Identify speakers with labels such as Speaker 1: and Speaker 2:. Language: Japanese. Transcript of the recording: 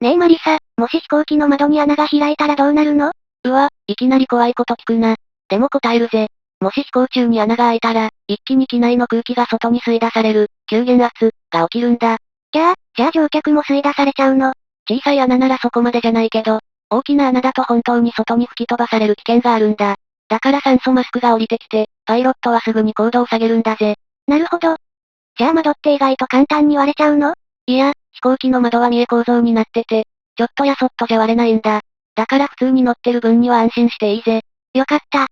Speaker 1: ねえマリサ、もし飛行機の窓に穴が開いたらどうなるの？
Speaker 2: うわ、いきなり怖いこと聞くな。でも答えるぜ。もし飛行中に穴が開いたら、一気に機内の空気が外に吸い出される、急減圧、が起きるんだ。
Speaker 1: じゃあ乗客も吸い出されちゃうの？
Speaker 2: 小さい穴ならそこまでじゃないけど、大きな穴だと本当に外に吹き飛ばされる危険があるんだ。だから酸素マスクが降りてきて、パイロットはすぐに高度を下げるんだぜ。
Speaker 1: なるほど。じゃあ窓って意外と簡単に割れちゃうの？
Speaker 2: いや、飛行機の窓は見え構造になってて、ちょっとやそっとじゃ割れないんだ。だから普通に乗ってる分には安心していいぜ。
Speaker 1: よかった。